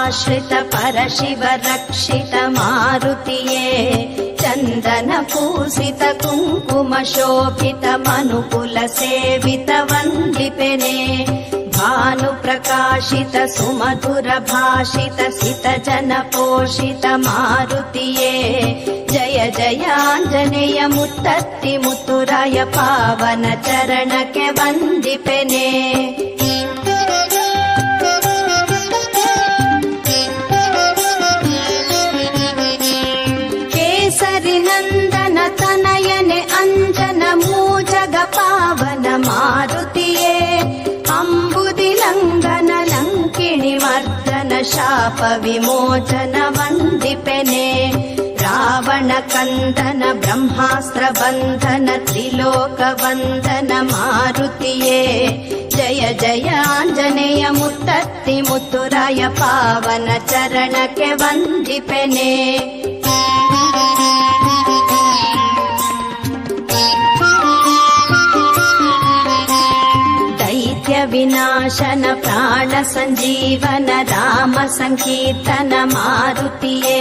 ಆಶ್ರಿತ ಪರಶಿವ ರಕ್ಷಿತ ಮಾರುತಿಯೇ ಚಂದನ ಪೂಸಿತ ಕುಂಕುಮ ಶೋಭಿತ ಮನುಕುಲ ಸೇವಿತ ವಂದಿಪೆನೆ ಭಾನು ಪ್ರಕಾಶಿತ ಸುಮಧುರ ಭಾಷಿತ ಸಿತ ಜನ ಪೋಷಿತ ಮಾರುತಿಯೇ ಜಯ ಜಯಾಂಜನೇಯ ಮುತ್ತತ್ತಿ ಮುತ್ತುರಾಯ ಪಾವನ ಚರಣಕ್ಕೆ ವಂದಿಪೆನೆ ಕೇಸರಿ ನಂದನ ತನಯನೆ ಅಂಜನ ಮೂಜಗ ಪಾವನ ಮಾರುತಿಯೇ ಅಂಬುದಿ ಲಂಘನ ಲಂಕಿಣಿ ಮರ್ದನ ಶಾಪ ವಿಮೋಚನ ವಂದಿಪೆನೆ ರಾವಣ ಕಂದನ ಬ್ರಹ್ಮಾಸ್ತ್ರ ಬಂಧನ ತ್ರಿಲೋಕ ವಂದನ ಮಾರುತಿಯೇ ಜಯ ಜಯಾಂಜನೇಯ ಮುತ್ತತ್ತಿ ಮುತ್ತುರಾಯ ಪಾವನ ಚರಣಕ್ಕೆ ವಂದಿಪೆನೆ ದೈತ್ಯ ವಿನಾಶನ ಪ್ರಾಣ ಸಂಜೀವನ ರಾಮ ಸಂಕೀರ್ತನ ಮಾರುತಿಯೇ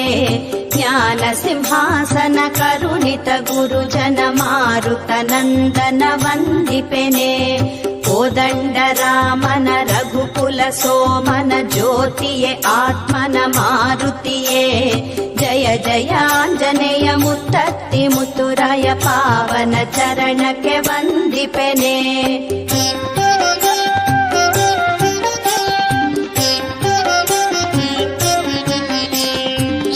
ಜ್ಞಾನ ಸಿಂಹಾಸನ ಕರುಣಿತ ಗುರುಜನ ಮಾರುತ ನಂದನ ವಂದಿಪೆನೆ ಕೋದಂಡ ರಾಮನ ರಘುಕುಲ ಸೋಮನ ಜ್ಯೋತಿಯೇ ಆತ್ಮನ ಮಾರುತಿಯೇ ಜಯ ಜಯಾಂಜನೇಯ ಮುತ್ತತ್ತಿ ಮುತ್ತುರಾಯ ಪಾವನ ಚರಣಕ್ಕೆ ವಂದಿಪೆನೆ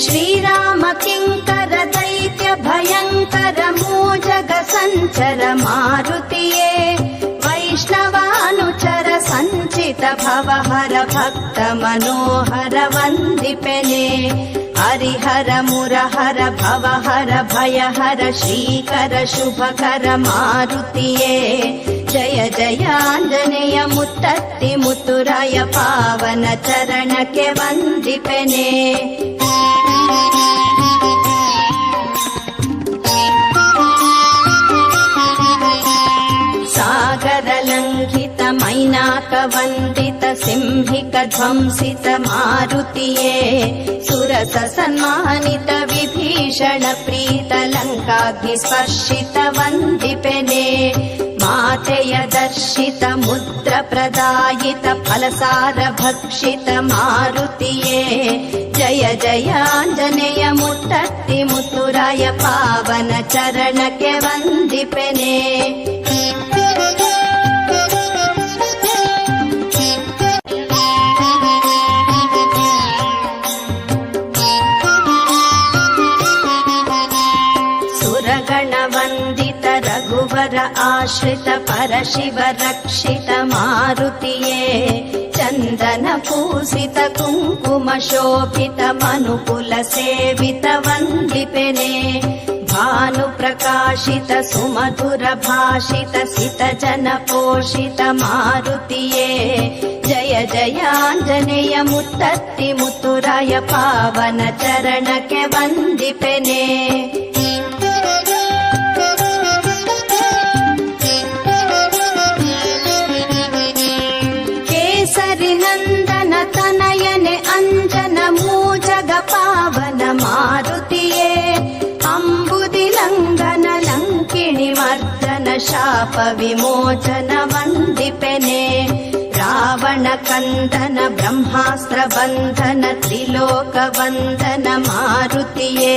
ಶ್ರೀರಾಮ ಕಿಂಕರ ದೈತ್ಯ ಭಯಂಕರ ಮೂಜಗ ಸಂಚರ ಮಾರುತಿಯೇ ವೈಷ್ಣವಾನುಚರ ಸಂಚಿತ ಭವಹರ ಭಕ್ತ ಮನೋಹರ ವಂದಿಪೆನೆ ಹರಿಹರ ಮುರಹರ ಭವಹರ ಭಯಹರ ಶ್ರೀಕರ ಶುಭಕರ ಮಾರುತಿಯೇ ಜಯ ಜಯಾಂಜನೇಯ ಮುತ್ತತ್ತಿ ಮುತ್ತುರಾಯ ಪಾವನ ಚರಣಕ್ಕೆ ವಂದಿಪೆನೆ ಸಾಗರ ಲಂಘಿತ ಮೈನಾಕ ವಂದಿತ ಸಿಂಹಿಕ ಧ್ವಂಸಿತ ಮಾರುತಿಯೇ ಸುರಸ ಸನ್ಮಾನಿತ ವಿಭೀಷಣ ಪ್ರೀತ ಲಂಕಾಗ್ನಿ ಸ್ಪರ್ಶಿತ ವಂದಿಪೆನೆ ಮಾತೆಯ ದರ್ಶಿತ ಮುದ್ರ ಪ್ರದಾಯಿತ ಫಲಸಾರ ಭಕ್ಷಿತ ಮಾರುತಿಯೇ ಜಯ ಜಯಾಂಜನೇಯ ಮುತ್ತತ್ತಿ ಮುತ್ತುರಾಯ ಪಾವನ ಚರಣಕ್ಕೆ ವಂದಿಪೆನೆ ವಂದಿತ ರಘುವರ ಆಶ್ರಿತ ಪರಶಿವ ರಕ್ಷಿತ ಮಾರುತಿಯೇ ಚಂದನ ಪೂಸಿತ ಕುಂಕುಮ ಶೋಭಿತ ಮನುಕುಲ ಸೇವಿತ ವಂದಿಪೆನೆ ಭಾನು ಪ್ರಕಾಶಿತ ಸುಮಧುರ ಭಾಷಿತ ಸಿತ ಜನ ಪೋಷಿತ ಮಾರುತಿಯೇ ಜಯ ಜಯಾಂಜನೇಯ ಮುತ್ತತ್ತಿ ಮುತ್ತುರಾಯ ಪಾವನ ಚರಣಕ್ಕೆ ವಂದಿಪೆನೆ ನಂದನ ತನಯನೆ ಅಂಜನ ಮೂಜಗ ಪಾವನ ಮಾರುತಿಯೇ ಅಂಬುದಿ ಲಂಘನ ಲಂಕಿಣಿ ಮರ್ದನ ಶಾಪ ವಿಮೋಚನ ವಂದಿಪೆನೆ ರಾವಣ ಕಂದನ ಬ್ರಹ್ಮಾಸ್ತ್ರ ಬಂಧನ ತ್ರಿಲೋಕ ವಂದನ ಮಾರುತಿಯೇ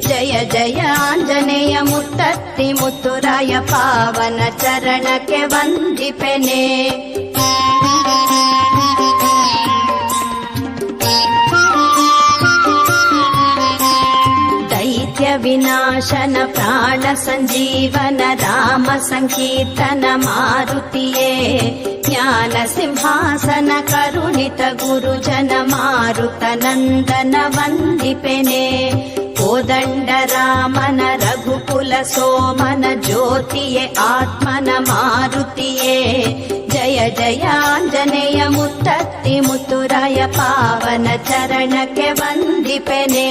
ಜಯ ಜಯಾಂಜನೇಯ ಮುತ್ತತ್ತಿ ಮುತ್ತುರಾಯ ಪಾವನ ಚರಣಕ್ಕೆ ವಂದಿಪೆನೆ ದೈತ್ಯ ವಿನಾಶನ ಪ್ರಾಣ ಸಂಜೀವನ ರಾಮ ಸಂಕೀರ್ತನ ಮಾರುತಿಯೇ ಜ್ಞಾನ ಸಿಂಹಾಸನ ಕರುಣಿತ ಗುರುಜನ ಮಾರುತ ನಂದನ ವಂದಿಪೆನೆ ಕೋದಂಡ ರಾಮನ ರಘುಕುಲ ಸೋಮನ ಜ್ಯೋತಿಯೇ ಆತ್ಮನ ಮಾರುತಿಯೇ ಜಯ ಜಯಾಂಜನೇಯ ಮುತ್ತತ್ತಿ ಮುತ್ತುರಾಯ ಪಾವನ ಚರಣಕ್ಕೆ ವಂದಿಪೆನೆ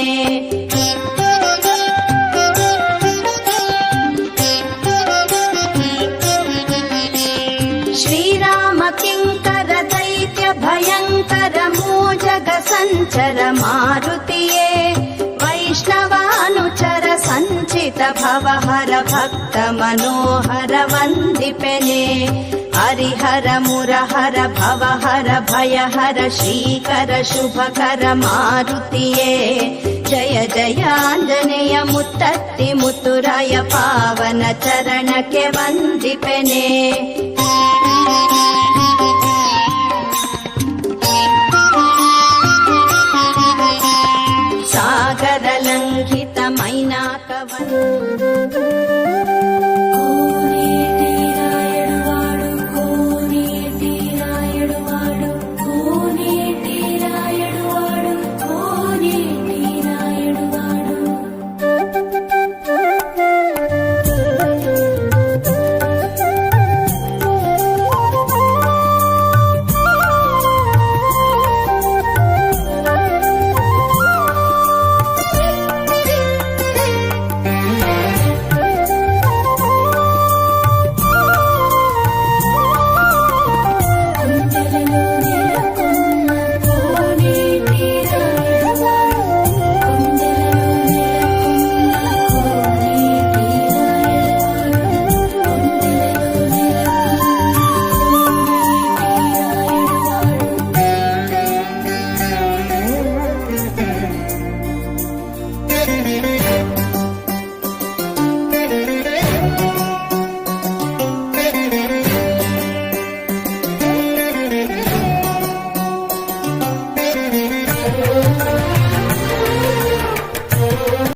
ಶ್ರೀರಾಮ ಕಿಂಕರ ದೈತ್ಯ ಭಯಂಕರ ಮೂಜಗ ಸಂಚ ಚರ ಮಾರುತಿಯೇ ವೈಷ್ಣವಾನುಚರ ಸಂಚಿತ ಭವಹರ ಭಕ್ತ ಮನೋಹರ ವಂದಿಪೆನೆ ಹರಿಹರ ಮುರಹರ ಭವಹರ ಭಯಹರ ಶ್ರೀಕರ ಶುಭಕರ ಮಾರುತಿಯೇ ಜಯ ಜಯಾಂಜನೇಯ ಮುತ್ತತ್ತಿ ಮುತ್ತುರಾಯ ಪಾವನ ಚರಣಕ್ಕೆ ವಂದಿಪೆನೆ ಸಾಗರ ಲಂಘಿತ ಮೈನಾಕವನ್